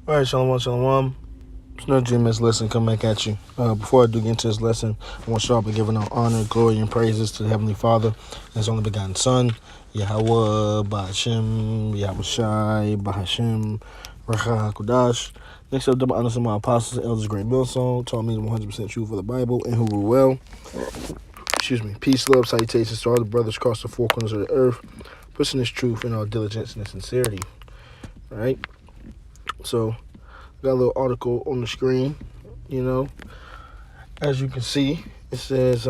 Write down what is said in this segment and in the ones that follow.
All right, shalom, shalom. It's no GMS lesson come back at you. Before I do get into this lesson, I want to start by giving all honor, glory, and praises to the Heavenly Father and His only begotten Son, Yahweh, Bahashem, Yahweh Shai, Bahashem, Racha HaKodash. Next up, double honors to my apostles and elders, great millstone, taught me the 100% truth of the Bible, and who rule well. Peace, love, salutations to all the brothers across the four corners of the earth, pushing this truth in all diligence and sincerity. All right? So, got a little article on the screen, As you can see, it says,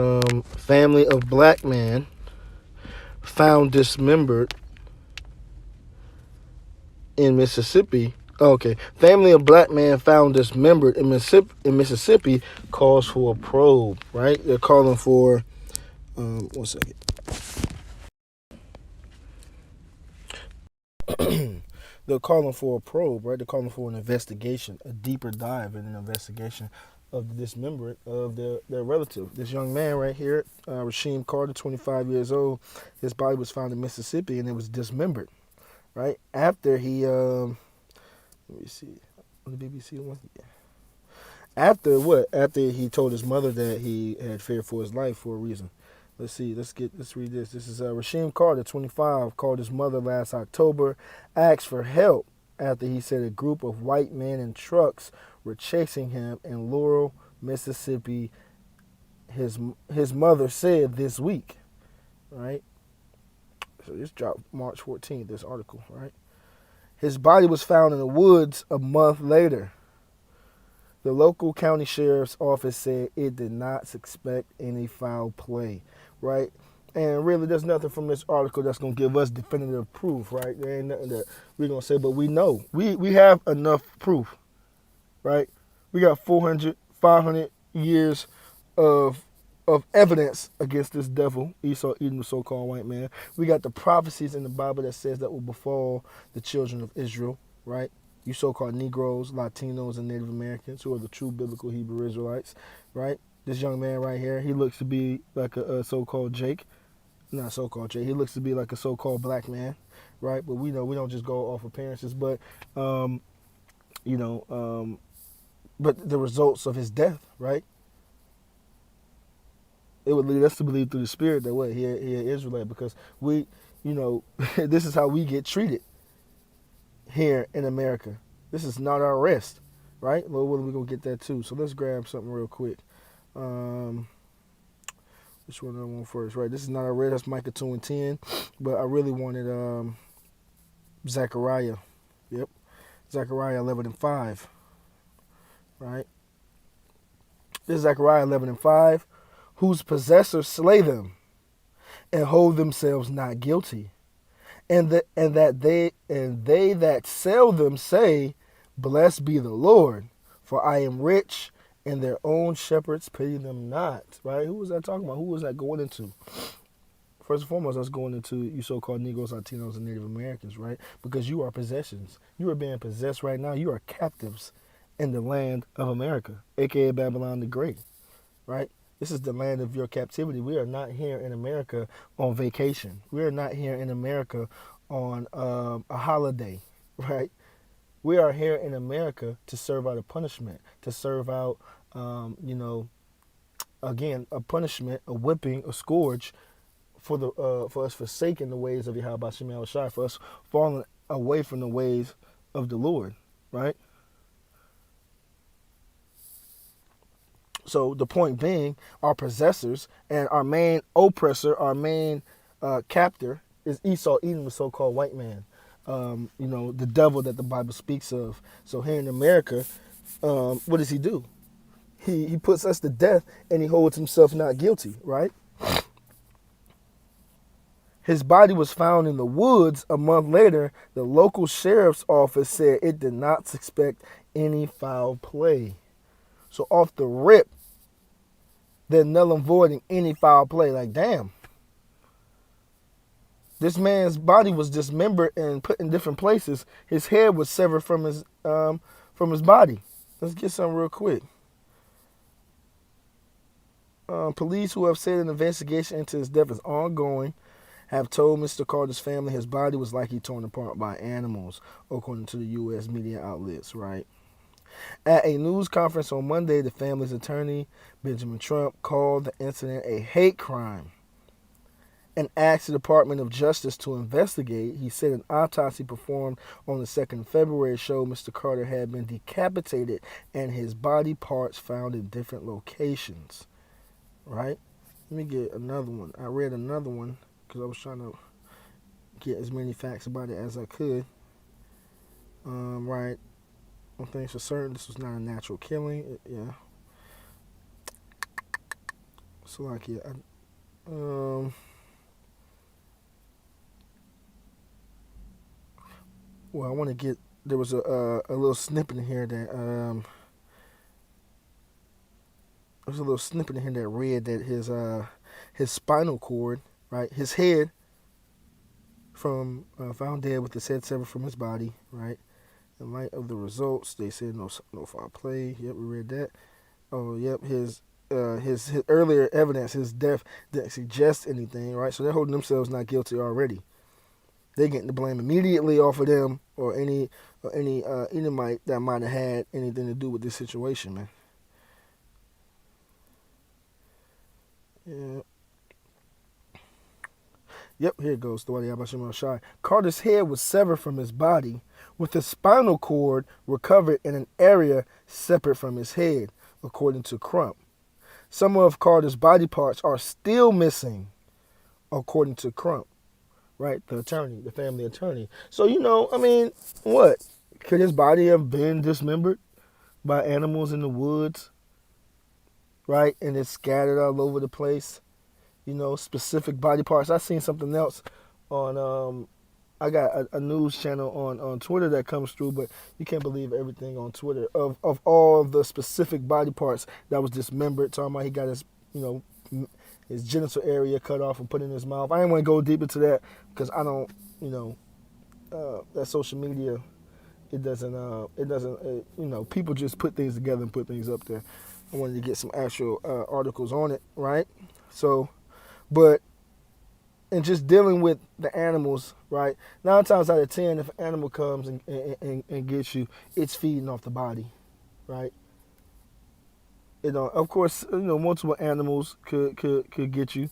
family of black man found dismembered in Mississippi. Okay. Family of black man found dismembered in Mississippi calls for a probe, right? They're calling for, one second. They're calling for a probe, right? They're calling for an investigation, a deeper dive in an investigation of the dismemberment of their relative. This young man right here, Rasheem Carter, 25 years old, his body was found in Mississippi and it was dismembered, right? After he, let me see, the BBC one? Yeah. After what? After he told his mother that he had feared for his life for a reason. Let's see. Let's read this. This is Rasheem Carter, 25, called his mother last October, asked for help after he said a group of white men in trucks were chasing him in Laurel, Mississippi. His mother said this week, right? So this dropped March 14th. This article, right? His body was found in the woods a month later. The local county sheriff's office said it did not suspect any foul play, right? And really, there's nothing from this article that's going to give us definitive proof, right? There ain't nothing that we're going to say, but we know. We have enough proof, right? We got 400, 500 years of evidence against this devil, Esau, Edom, the so-called white man. We got the prophecies in the Bible that says that will befall the children of Israel, right? You so-called Negroes, Latinos, and Native Americans who are the true biblical Hebrew Israelites, right? This young man right here, he looks to be like a so-called Jake. Not so-called Jake. He looks to be like a so-called black man, right? But we know we don't just go off appearances. But, but the results of his death, right? It would lead us to believe through the Spirit that what he an Israelite, because we, this is how we get treated here in America. This is not our rest, right? Lord willing, we're going to get that too. So let's grab something real quick. Which one do I want first? Right, this is not our rest. That's Micah 2 and 10. But I really wanted Zechariah. Yep. Zechariah 11 and 5. Right? This is Zechariah 11 and 5. Whose possessors slay them and hold themselves not guilty. And they that sell them say, blessed be the Lord, for I am rich, and their own shepherds pity them not. Right? Who was that talking about? Who was that going into? First and foremost, that's going into you so-called Negroes, Latinos, and Native Americans, right? Because you are possessions. You are being possessed right now. You are captives in the land of America, a.k.a. Babylon the Great, right? This is the land of your captivity. We are not here in America on vacation. We are not here in America on a holiday, right? We are here in America to serve out a punishment, to serve out, again, a punishment, a whipping, a scourge for us forsaking the ways of Yahweh Shem Shai, for us falling away from the ways of the Lord, right? So the point being, our possessors and our main oppressor, our main captor is Esau, Edom, the so-called white man. The devil that the Bible speaks of. So here in America, what does he do? He puts us to death and he holds himself not guilty, right? His body was found in the woods a month later. The local sheriff's office said it did not suspect any foul play. So off the rip, they're null and voiding any foul play. Like, damn. This man's body was dismembered and put in different places. His head was severed from his body. Let's get some real quick. Police who have said an investigation into his death is ongoing have told Mr. Carter's family his body was likely torn apart by animals, according to the U.S. media outlets, right? At a news conference on Monday, the family's attorney, Benjamin Trump, called the incident a hate crime and asked the Department of Justice to investigate. He said an autopsy performed on the 2nd of February showed Mr. Carter had been decapitated and his body parts found in different locations, right? Let me get another one. I read another one because I was trying to get as many facts about it as I could. Right. One thing's for certain, this was not a natural killing. Yeah. So like, yeah. Well, I want to get. There was a little snippet in here that there was a little snippet in here that read that his spinal cord, right, his head, from found dead with his head severed from his body, right. In light of the results, they said no foul play. Yep, we read that. Oh, yep, his earlier evidence, his death didn't suggest anything, right? So they're holding themselves not guilty already. They're getting the blame immediately off of them or any Edomite that might have had anything to do with this situation, man. Yeah. Yep, here it goes. Carter's head was severed from his body, with his spinal cord recovered in an area separate from his head, according to Crump. Some of Carter's body parts are still missing, according to Crump, right? The attorney, the family attorney. So, I mean, what? Could his body have been dismembered by animals in the woods, right? And it's scattered all over the place? Specific body parts. I seen something else on, I got a news channel on Twitter that comes through, but you can't believe everything on Twitter of all the specific body parts that was dismembered. Talking about he got his genital area cut off and put in his mouth. I didn't want to go deep into that because I don't, that social media, it doesn't, people just put things together and put things up there. I wanted to get some actual articles on it, right? So, but and just dealing with the animals, right? 9 times out of 10, if an animal comes and gets you, it's feeding off the body, right? Of course, multiple animals could get you,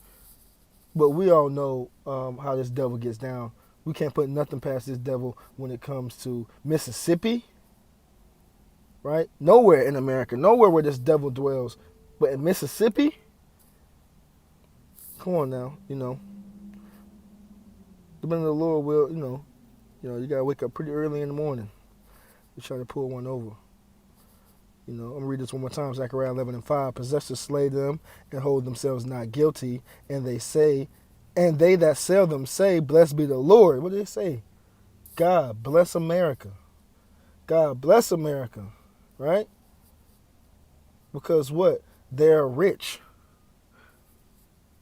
but we all know how this devil gets down. We can't put nothing past this devil when it comes to Mississippi, right? Nowhere in America, nowhere where this devil dwells, but in Mississippi, come on now, depending on the Lord will, you gotta wake up pretty early in the morning to try to pull one over. I'm gonna read this one more time. Zechariah 11:5. Possessors slay them and hold themselves not guilty, and they that sell them say, "Blessed be the Lord." What do they say? God bless America. God bless America, right? Because what? They're rich.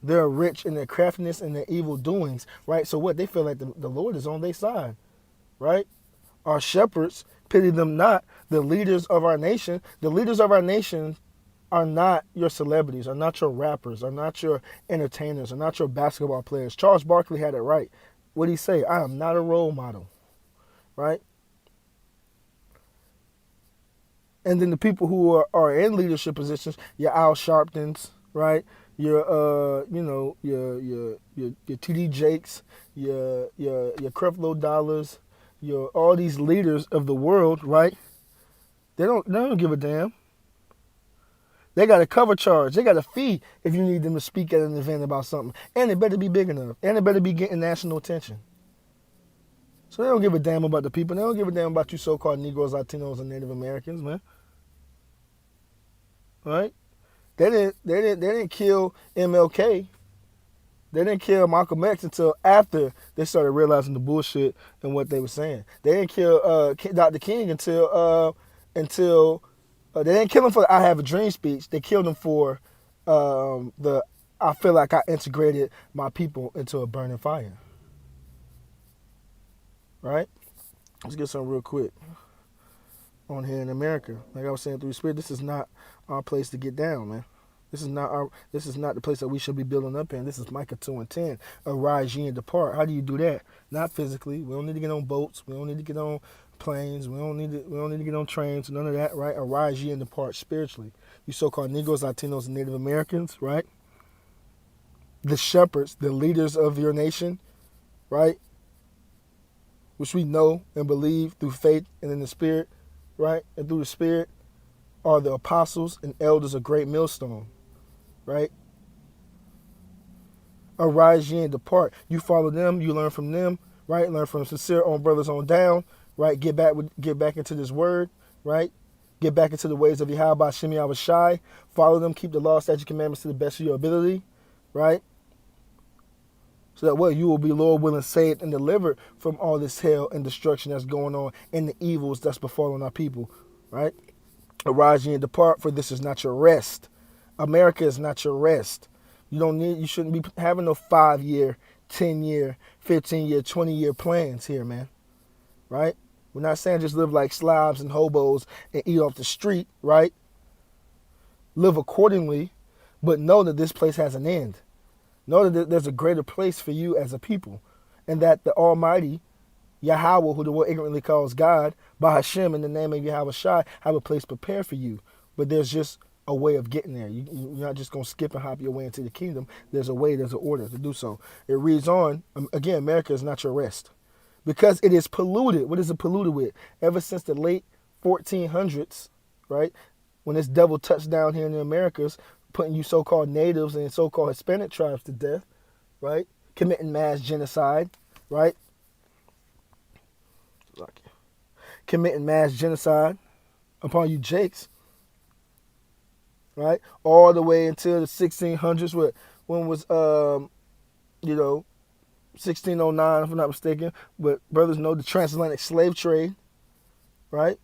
They're rich in their craftiness and their evil doings, right? So what? They feel like the Lord is on their side, right? Our shepherds pity them not. The leaders of our nation are not your celebrities, are not your rappers, are not your entertainers, are not your basketball players. Charles Barkley had it right. What did he say? I am not a role model, right? And then the people who are in leadership positions, your Al Sharptons, right? Your T.D. Jakes, your Creflo Dollars, all these leaders of the world, right? They don't give a damn. They got a cover charge. They got a fee if you need them to speak at an event about something. And it better be big enough. And it better be getting national attention. So they don't give a damn about the people. They don't give a damn about you so-called Negroes, Latinos, and Native Americans, man. Right? They didn't kill MLK. They didn't kill Malcolm X until after they started realizing the bullshit and what they were saying. They didn't kill Dr. King until they didn't kill him for the "I Have a Dream" speech. They killed him for the "I feel like I integrated my people into a burning fire." Right? Let's get some real quick on here in America. Like I was saying through Spirit, this is not our place to get down, man. This is not our. This is not the place that we should be building up in. This is Micah 2:10. Arise ye and depart. How do you do that? Not physically. We don't need to get on boats. We don't need to get on planes. We don't need to. We don't need to get on trains. None of that, right? Arise ye and depart spiritually. You so-called Negroes, Latinos, and Native Americans, right? The shepherds, the leaders of your nation, right? Which we know and believe through faith and in the Spirit, right? And through the Spirit are the apostles and elders of Great Millstone, right? Arise ye and depart. You follow them, you learn from them, right? Learn from sincere own brothers on down, right? Get back into this word, right? Get back into the ways of Yahweh Shem Yahweh Shai. Follow them, keep the law, statute, commandments to the best of your ability, right? So that way you will be, Lord willing, saved and delivered from all this hell and destruction that's going on and the evils that's befalling our people, right? Arise ye and depart, for this is not your rest. America is not your rest. You shouldn't be having no 5-year, 10-year, 15-year, 20-year plans here, man. Right? We're not saying just live like slobs and hobos and eat off the street, right? Live accordingly, but know that this place has an end. Know that there's a greater place for you as a people, and that the Almighty, Yahweh, who the world ignorantly calls God, by Hashem, in the name of Yahweh Shai, have a place prepared for you. But there's just a way of getting there. You're not just going to skip and hop your way into the kingdom. There's a way, there's an order to do so. It reads on, again, America is not your rest. Because it is polluted. What is it polluted with? Ever since the late 1400s, right, when this devil touched down here in the Americas, putting you so-called natives and so-called Hispanic tribes to death, right, committing mass genocide, right, committing mass genocide upon you Jakes, right, all the way until the 1600s, when was, 1609, if I'm not mistaken, but brothers know the transatlantic slave trade, right?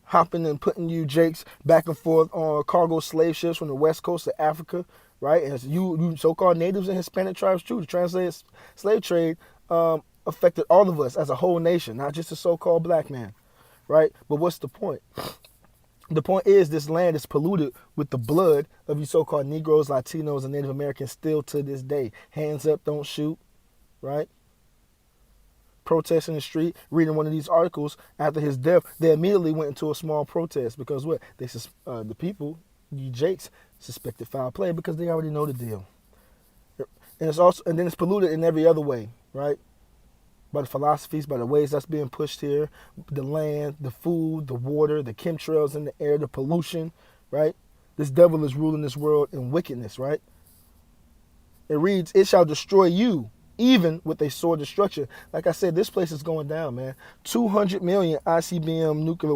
Hopping and putting you Jakes back and forth on cargo slave ships from the west coast of Africa, right? And you so-called natives and Hispanic tribes too. The transatlantic slave trade affected all of us as a whole nation, not just the so-called black man, right? But what's the point? The point is this land is polluted with the blood of you so-called Negroes, Latinos, and Native Americans still to this day. Hands up, don't shoot, right? Protests in the street. Reading one of these articles after his death, they immediately went into a small protest because what? The people, you Jakes, suspected foul play because they already know the deal. And then it's polluted in every other way, right? By the philosophies, by the ways that's being pushed here, the land, the food, the water, the chemtrails in the air, the pollution, right? This devil is ruling this world in wickedness, right? It reads, it shall destroy you, even with a sword destruction. Like I said, this place is going down, man. 200 million ICBM nuclear